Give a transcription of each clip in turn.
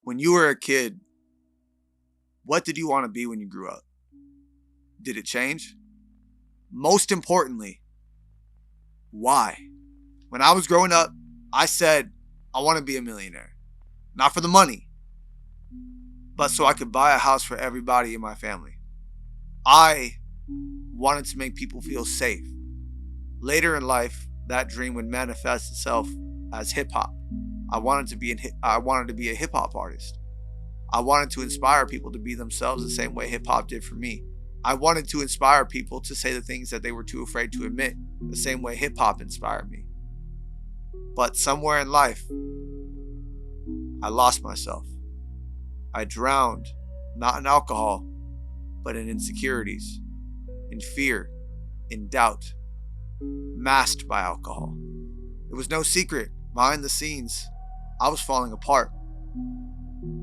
When you were a kid, what did you want to be when you grew up? Did it change? Most importantly, why? When I was growing up, I said, I want to be a millionaire. Not for the money, but so I could buy a house for everybody in my family. I wanted to make people feel safe. Later in life, that dream would manifest itself as hip hop. I wanted to be a hip hop artist. I wanted to inspire people to be themselves the same way hip hop did for me. I wanted to inspire people to say the things that they were too afraid to admit, the same way hip hop inspired me. But somewhere in life, I lost myself. I drowned, not in alcohol, but in insecurities, in fear, in doubt, masked by alcohol. It was no secret, behind the scenes, I was falling apart.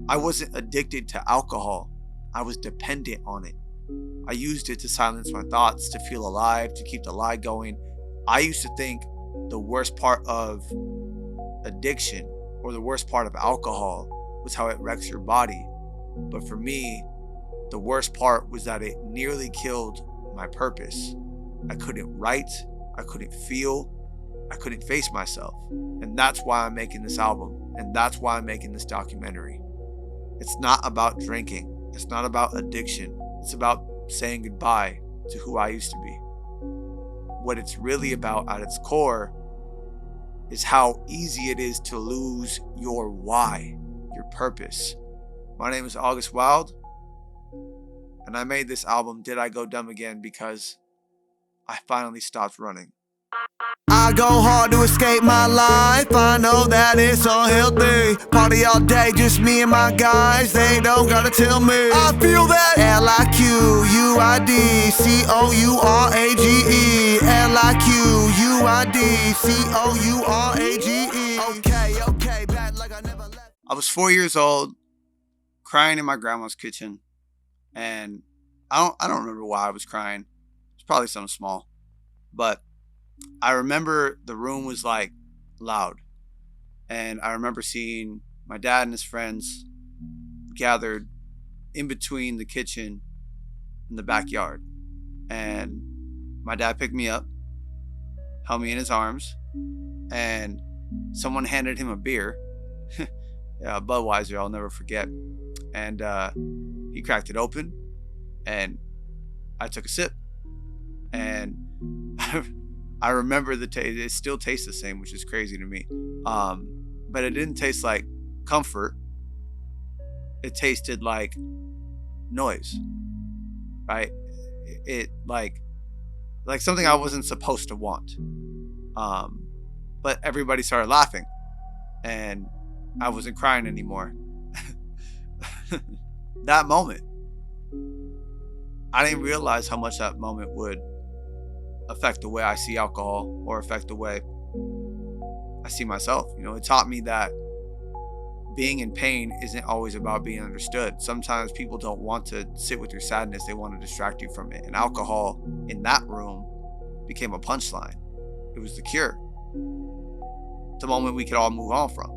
I wasn't addicted to alcohol. I was dependent on it. I used it to silence my thoughts, to feel alive, to keep the lie going. I used to think the worst part of addiction or the worst part of alcohol was how it wrecks your body. But for me, the worst part was that it nearly killed my purpose. I couldn't write, I couldn't feel, I couldn't face myself. And that's why I'm making this album, and that's why I'm making this documentary. It's not about drinking, it's not about addiction, it's about saying goodbye to who I used to be. What it's really about at its core is how easy it is to lose your why, your purpose. My name is August Wilde, and I made this album, Did I Go Dumb Again, because I finally stopped running. I go hard to escape my life, I know that it's unhealthy. Party all day, just me and my guys, they don't gotta tell me. I feel that L-I-Q-U-I-D-C-O-U-R-A-G-E, L-I-Q-U-I-D-C-O-U-R-A-G-E. Okay, back like I never left. I was 4 years old, crying in my grandma's kitchen, and I don't remember why I was crying. It's probably something small, but I remember the room was like loud, and I remember seeing my dad and his friends gathered in between the kitchen and the backyard, and my dad picked me up, held me in his arms, and someone handed him a beer. Yeah, Budweiser, I'll never forget. And he cracked it open, and I took a sip, and I remember the taste. It still tastes the same, which is crazy to me. But it didn't taste like comfort. It tasted like noise, right? It like something I wasn't supposed to want. But everybody started laughing, and I wasn't crying anymore. That moment, I didn't realize how much that moment would affect the way I see alcohol or affect the way I see myself. You know, it taught me that being in pain isn't always about being understood. Sometimes people don't want to sit with your sadness, they want to distract you from it. And alcohol in that room became a punchline. It was the cure. The moment we could all move on from.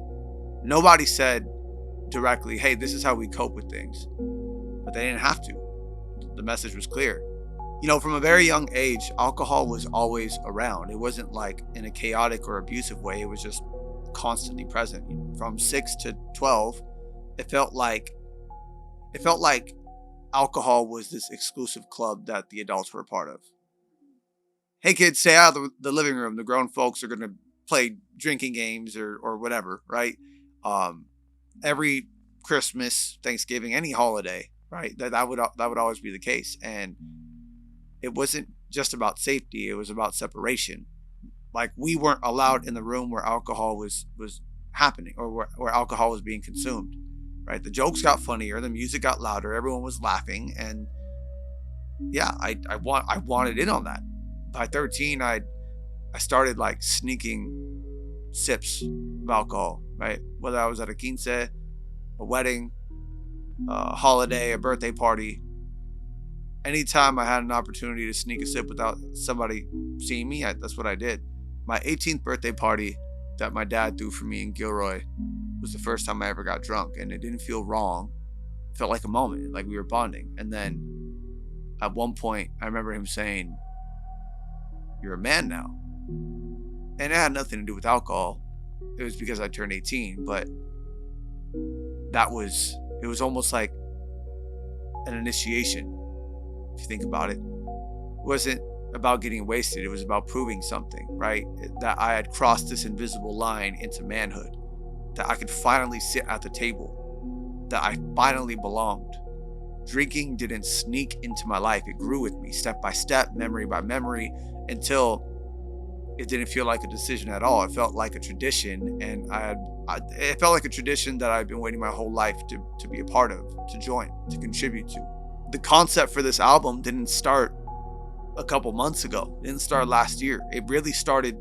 Nobody said directly, hey, this is how we cope with things. But they didn't have to. The message was clear. You know, from a very young age, alcohol was always around. It wasn't like in a chaotic or abusive way. It was just constantly present. From 6 to 12, it felt like alcohol was this exclusive club that the adults were a part of. Hey kids, stay out of the living room. The grown folks are going to play drinking games or whatever, right? Every Christmas, Thanksgiving, any holiday, right? That would always be the case. And it wasn't just about safety, it was about separation. Like, we weren't allowed in the room where alcohol was happening, or where alcohol was being consumed, right? The jokes got funnier, the music got louder, everyone was laughing, and yeah, I wanted in on that. By 13, I started like sneaking sips of alcohol, right? Whether I was at a quince, a wedding, a holiday, a birthday party, anytime I had an opportunity to sneak a sip without somebody seeing me, that's what I did. My 18th birthday party that my dad threw for me in Gilroy was the first time I ever got drunk, and it didn't feel wrong. It felt like a moment, like we were bonding. And then at one point, I remember him saying, "You're a man now." And it had nothing to do with alcohol. It was because I turned 18, but it was almost like an initiation, if you think about it. It wasn't about getting wasted. It was about proving something, right? That I had crossed this invisible line into manhood, that I could finally sit at the table, that I finally belonged. Drinking didn't sneak into my life. It grew with me step by step, memory by memory, until it didn't feel like a decision at all. It felt like a tradition, and it felt like a tradition that I've been waiting my whole life to be a part of, to join, to contribute to. The concept for this album didn't start a couple months ago. It didn't start last year. It really started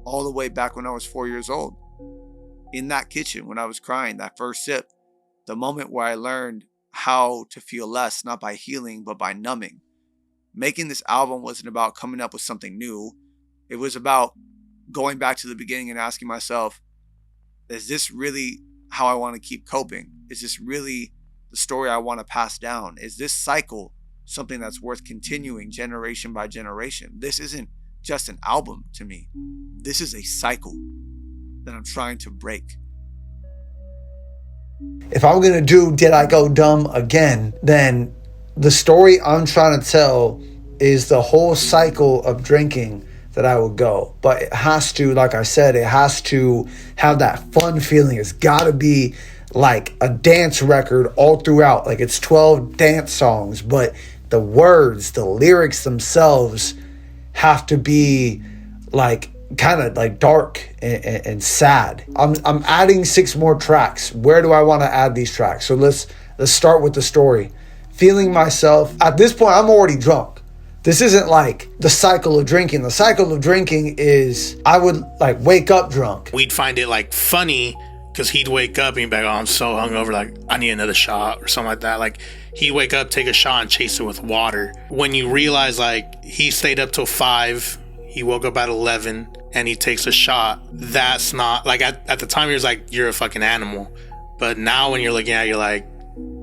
all the way back when I was 4 years old. In that kitchen, when I was crying, that first sip, the moment where I learned how to feel less, not by healing, but by numbing. Making this album wasn't about coming up with something new. It was about going back to the beginning and asking myself, is this really how I want to keep coping? Is this really the story I want to pass down? Is this cycle something that's worth continuing generation by generation? This isn't just an album to me. This is a cycle that I'm trying to break. If I'm gonna do Did I Go Dumb again, then the story I'm trying to tell is the whole cycle of drinking that I would go. But it has to, like I said, it has to have that fun feeling. It's gotta be like a dance record all throughout. Like it's 12 dance songs, but the words, the lyrics themselves have to be like kind of like dark and sad. I'm adding 6 more tracks. Where do I want to add these tracks? So let's start with the story. Feeling myself. At this point, I'm already drunk. This isn't like the cycle of drinking. The cycle of drinking is I would like wake up drunk. We'd find it like funny because he'd wake up and he'd be like, oh, I'm so hungover, like I need another shot or something like that. Like he'd wake up, take a shot and chase it with water. When you realize like he stayed up till 5, he woke up at 11 and he takes a shot, that's not like at the time he was like, you're a fucking animal. But now when you're looking at it, you're like,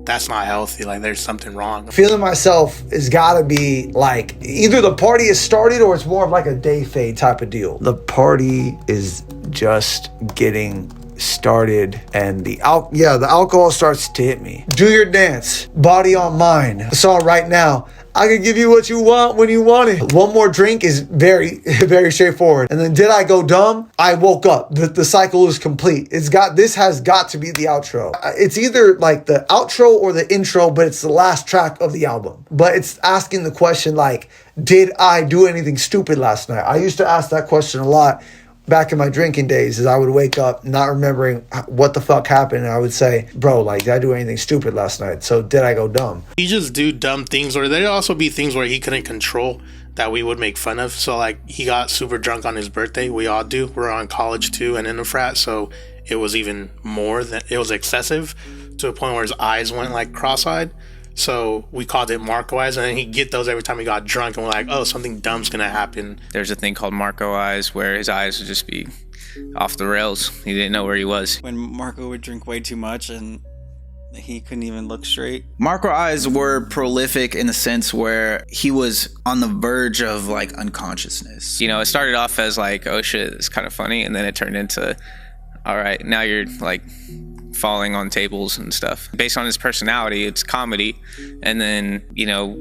that's not healthy. Like there's something wrong. Feeling myself has got to be like either the party has started or it's more of like a day fade type of deal. The party is just getting started and the alcohol starts to hit me. Do your dance, body on mine. The song right now, I can give you what you want when you want it. One more drink is very, very straightforward. And then Did I Go Dumb? I woke up. The cycle is complete. This has got to be the outro. It's either like the outro or the intro, but it's the last track of the album. But it's asking the question like, did I do anything stupid last night? I used to ask that question a lot back in my drinking days, is I would wake up not remembering what the fuck happened, and I would say, bro, like, did I do anything stupid last night? So did I go dumb? He just do dumb things, or there'd also be things where he couldn't control that we would make fun of. So like he got super drunk on his birthday. We all do. We're on college too and in a frat, so it was even more than, it was excessive to a point where his eyes went like cross-eyed. So we called it Marco eyes, and then he'd get those every time he got drunk, and we're like, oh, something dumb's gonna happen. There's a thing called Marco eyes where his eyes would just be off the rails. He didn't know where he was. When Marco would drink way too much and he couldn't even look straight. Marco eyes were prolific in the sense where he was on the verge of like unconsciousness. You know, it started off as like, oh shit, it's kind of funny, and then it turned into, all right, now you're like falling on tables and stuff. Based on his personality, it's comedy. And then, you know,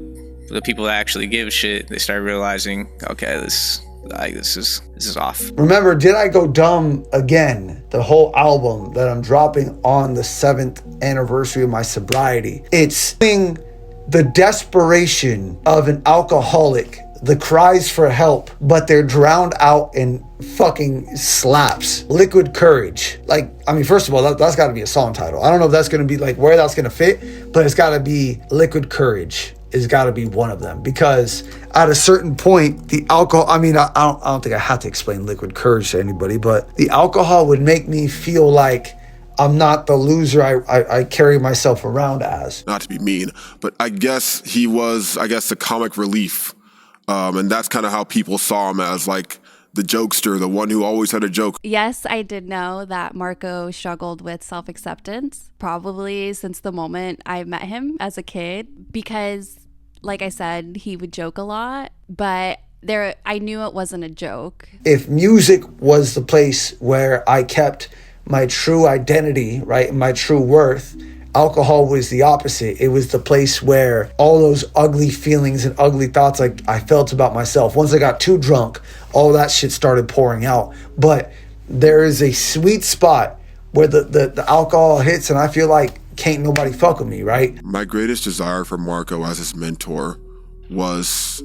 the people that actually give shit, they start realizing, okay, this is off. Remember, Did I Go Dumb again? The whole album that I'm dropping on the 7th anniversary of my sobriety. It's the desperation of an alcoholic, the cries for help, but they're drowned out in fucking slaps. Liquid Courage. Like, I mean, first of all, that's got to be a song title. I don't know if that's going to be like where that's going to fit, but it's got to be Liquid Courage. It's got to be one of them, because at a certain point, the alcohol, I mean, I don't think I have to explain Liquid Courage to anybody, but the alcohol would make me feel like I'm not the loser I carry myself around as. Not to be mean, but I guess he was, the comic relief. And that's kind of how people saw him, as like the jokester, the one who always had a joke. Yes, I did know that Marco struggled with self-acceptance, probably since the moment I met him as a kid, because like I said, he would joke a lot, but I knew it wasn't a joke. If music was the place where I kept my true identity, right, and my true worth, alcohol was the opposite. It was the place where all those ugly feelings and ugly thoughts I felt about myself. Once I got too drunk, all that shit started pouring out. But there is a sweet spot where the alcohol hits and I feel like can't nobody fuck with me, right? My greatest desire for Marco as his mentor was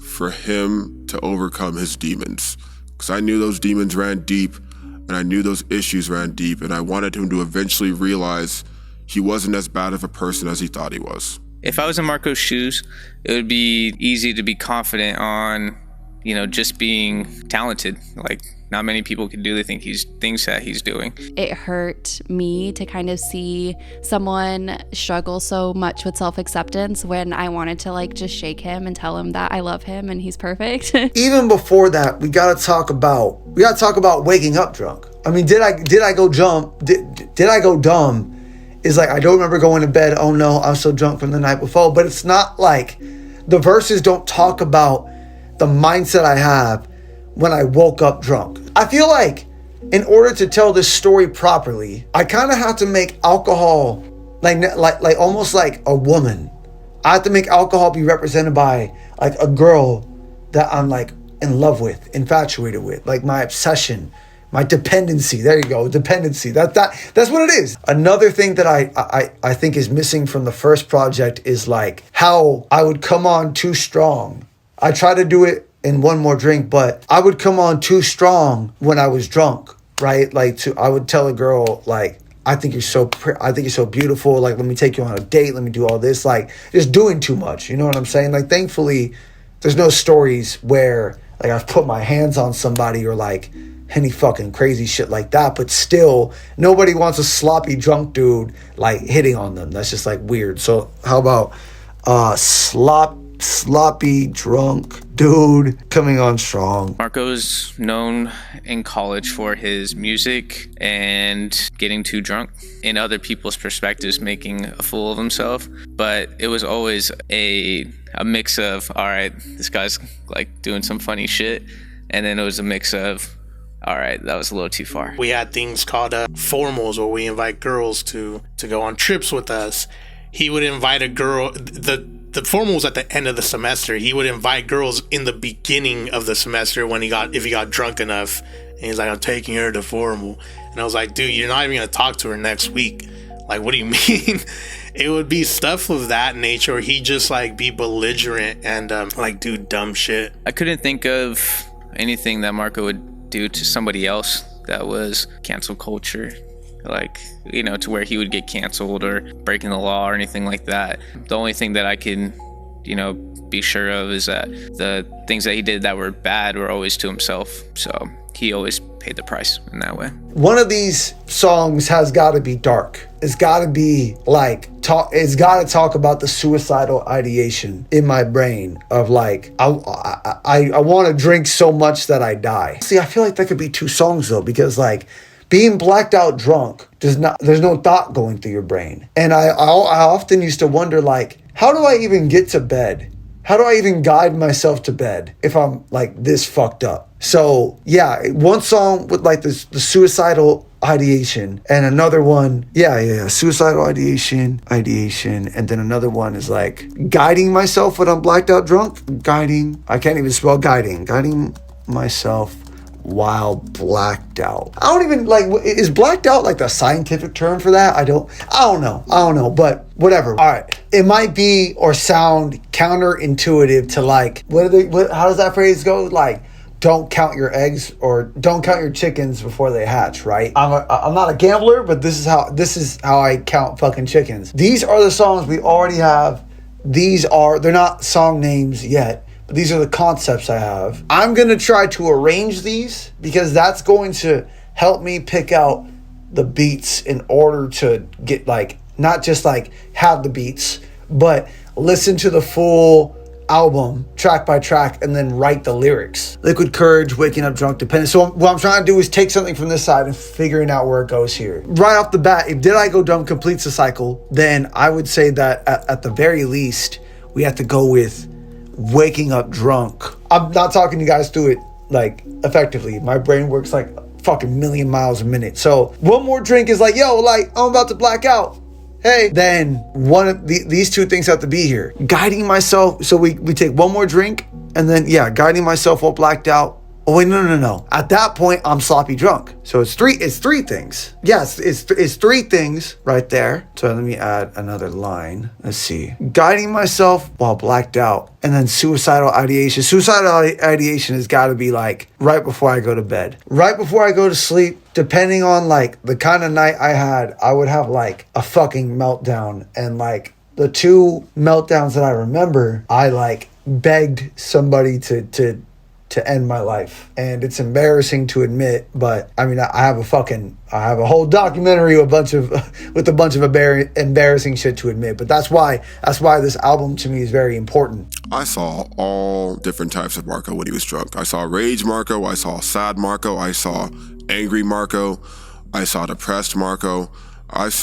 for him to overcome his demons. Because I knew those demons ran deep, and I knew those issues ran deep, and I wanted him to eventually realize he wasn't as bad of a person as he thought he was. If I was in Marco's shoes, it would be easy to be confident on, just being talented. Like, not many people can do the things that he's doing. It hurt me to kind of see someone struggle so much with self-acceptance when I wanted to just shake him and tell him that I love him and he's perfect. Even before that, we gotta talk about waking up drunk. I mean, did I go dumb? Is I don't remember going to bed. Oh no, I'm so drunk from the night before. But it's not like the verses don't talk about the mindset I have when I woke up drunk. I feel like in order to tell this story properly, I kind of have to make alcohol like almost like a woman. I have to make alcohol be represented by a girl that I'm in love with, infatuated with, my obsession, my dependency. There you go, dependency. That's what it is. Another thing that I think is missing from the first project is how I would come on too strong. I try to do it in one more drink, but I would come on too strong when I was drunk, right? I would tell a girl I think you're so beautiful. Let me take you on a date. Let me do all this. Just doing too much. You know what I'm saying? Thankfully, there's no stories where I've put my hands on somebody or any fucking crazy shit like that. But still, nobody wants a sloppy drunk dude hitting on them. That's just weird. So how about sloppy drunk dude coming on strong? Marco's known in college for his music and getting too drunk. In other people's perspectives, making a fool of himself. But it was always a mix of, all right, this guy's doing some funny shit. And then it was a mix of, all right, that was a little too far. We had things called formals where we invite girls to go on trips with us. He would invite a girl, the formal was at the end of the semester. He would invite girls in the beginning of the semester if he got drunk enough. And he's I'm taking her to formal. And I was dude, you're not even going to talk to her next week. What do you mean? It would be stuff of that nature. Or he'd just be belligerent and do dumb shit. I couldn't think of anything that Marco would do to somebody else that was cancel culture. To where he would get canceled or breaking the law or anything like that. The only thing that I can, be sure of is that the things that he did that were bad were always to himself. So he always paid the price in that way. One of these songs has got to be dark. It's got to be it's got to talk about the suicidal ideation in my brain of I want to drink so much that I die. See, I feel that could be two songs though, because being blacked out drunk there's no thought going through your brain. And I often used to wonder how do I even get to bed? How do I even guide myself to bed if I'm this fucked up? So yeah, one song with the suicidal ideation and another one, suicidal ideation, and then another one is guiding myself when I'm blacked out drunk. I can't even spell guiding myself while blacked out. I don't even is blacked out the scientific term for that? I don't know, but whatever. All right, it might be or sound counterintuitive to how does that phrase go? Don't count your eggs or don't count your chickens before they hatch, right? I'm not a gambler, but this is how I count fucking chickens. These are the songs we already have. They're not song names yet. These are the concepts I have. I'm going to try to arrange these because that's going to help me pick out the beats in order to get not just have the beats, but listen to the full album track by track and then write the lyrics. Liquid Courage, Waking Up Drunk, Dependent. So what I'm trying to do is take something from this side and figuring out where it goes here. Right off the bat, if Did I Go Dumb completes the cycle, then I would say that at the very least, we have to go with Waking Up Drunk. I'm not talking you guys through it like effectively. My brain works like fucking million miles a minute. So one more drink is like, yo, like I'm about to black out. Hey, then one of these two things have to be here. Guiding myself. So we take one more drink and then, yeah, guiding myself while blacked out. Oh, wait, no. At that point, I'm sloppy drunk. So it's three things. Yes, it's three things right there. So let me add another line. Let's see. Guiding myself while blacked out. And then suicidal ideation. Suicidal ideation has got to be like right before I go to bed. Right before I go to sleep, depending on like the kind of night I had, I would have like a fucking meltdown. And like the two meltdowns that I remember, I like begged somebody to end my life. And it's embarrassing to admit, but I mean, I have a whole documentary with a bunch of embarrassing shit to admit. But that's why this album to me is very important. I saw all different types of Marco when he was drunk. I saw rage Marco, I saw sad Marco, I saw angry Marco, I saw depressed Marco. I've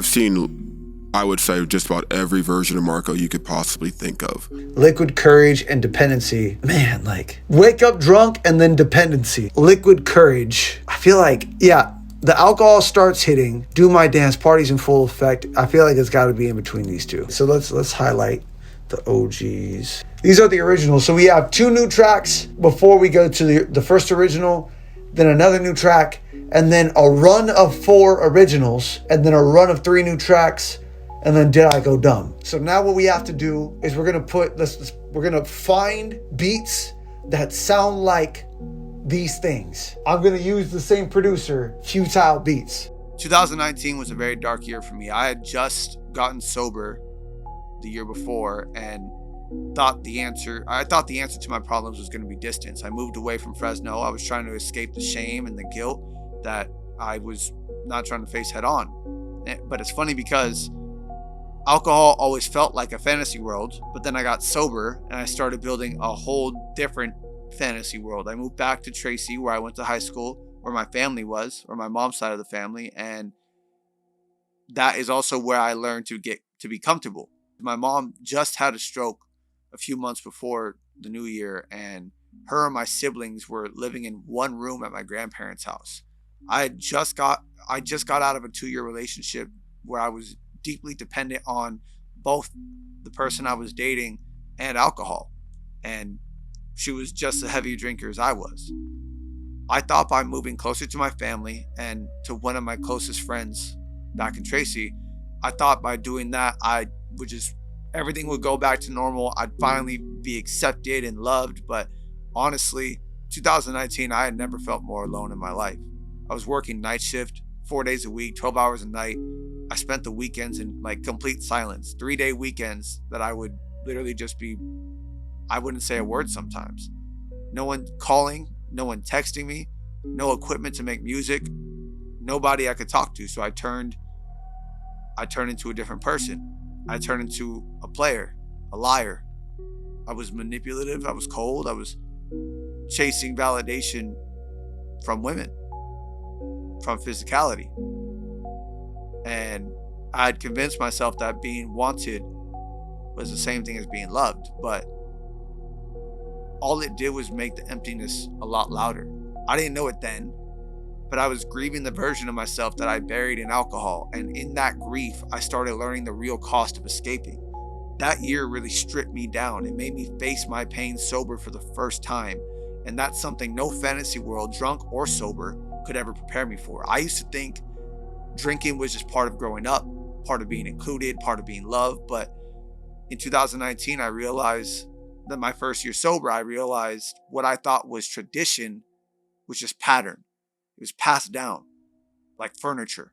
seen, I would say, just about every version of Marco you could possibly think of. Liquid Courage and Dependency. Man, like, Wake Up Drunk and then Dependency. Liquid Courage. I feel like, yeah, the alcohol starts hitting. Do My Dance, Party's in full effect. I feel like it's got to be in between these two. So let's highlight the OGs. These are the originals. So we have 2 new tracks before we go to the first original, then another new track, and then a run of 4 originals, and then a run of 3 new tracks, and then Did I Go Dumb? So now what we have to do is we're gonna find beats that sound like these things. I'm gonna use the same producer, Futile Beats. 2019 was a very dark year for me. I had just gotten sober the year before and thought the answer to my problems was going to be distance. I moved away from Fresno. I was trying to escape the shame and the guilt that I was not trying to face head on. But it's funny because alcohol always felt like a fantasy world, but then I got sober and I started building a whole different fantasy world. I moved back to Tracy, where I went to high school, where my family was, or my mom's side of the family, and that is also where I learned to be comfortable. My mom just had a stroke a few months before the new year, and her and my siblings were living in one room at my grandparents' house. I just got out of a 2-year relationship where I was deeply dependent on both the person I was dating and alcohol, and she was just as heavy a drinker as I was. I thought by moving closer to my family and to one of my closest friends back in Tracy, I thought by doing that everything would go back to normal. I'd finally be accepted and loved. But honestly, 2019, I had never felt more alone in my life. I was working night shift 4 days a week, 12 hours a night. I spent the weekends in like complete silence, 3-day weekends that I would literally I wouldn't say a word sometimes. No one calling, no one texting me, no equipment to make music, nobody I could talk to. So I turned into a different person. I turned into a player, a liar. I was manipulative. I was cold. I was chasing validation from women, from physicality. And I had convinced myself that being wanted was the same thing as being loved. But all it did was make the emptiness a lot louder. I didn't know it then, but I was grieving the version of myself that I buried in alcohol. And in that grief, I started learning the real cost of escaping. That year really stripped me down. It made me face my pain sober for the first time. And that's something no fantasy world, drunk or sober, could ever prepare me for. I used to think drinking was just part of growing up, part of being included, part of being loved. But in 2019, I realized that my first year sober, I realized what I thought was tradition was just pattern. It was passed down like furniture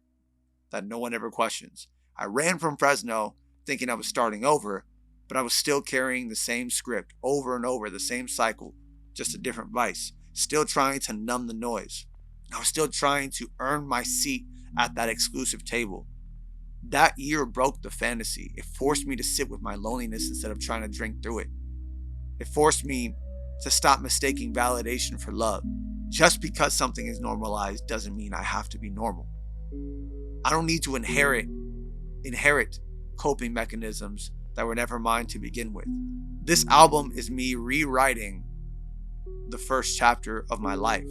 that no one ever questions. I ran from Fresno thinking I was starting over, but I was still carrying the same script over and over, the same cycle, just a different vice. Still trying to numb the noise. I was still trying to earn my seat at that exclusive table. That year broke the fantasy. It forced me to sit with my loneliness instead of trying to drink through it. It forced me to stop mistaking validation for love. Just because something is normalized doesn't mean I have to be normal. I don't need to inherit coping mechanisms that were never mine to begin with. This album is me rewriting the first chapter of my life.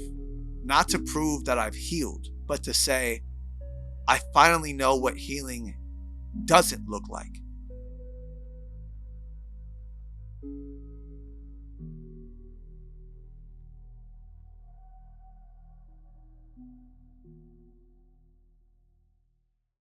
Not to prove that I've healed, but to say, I finally know what healing doesn't look like.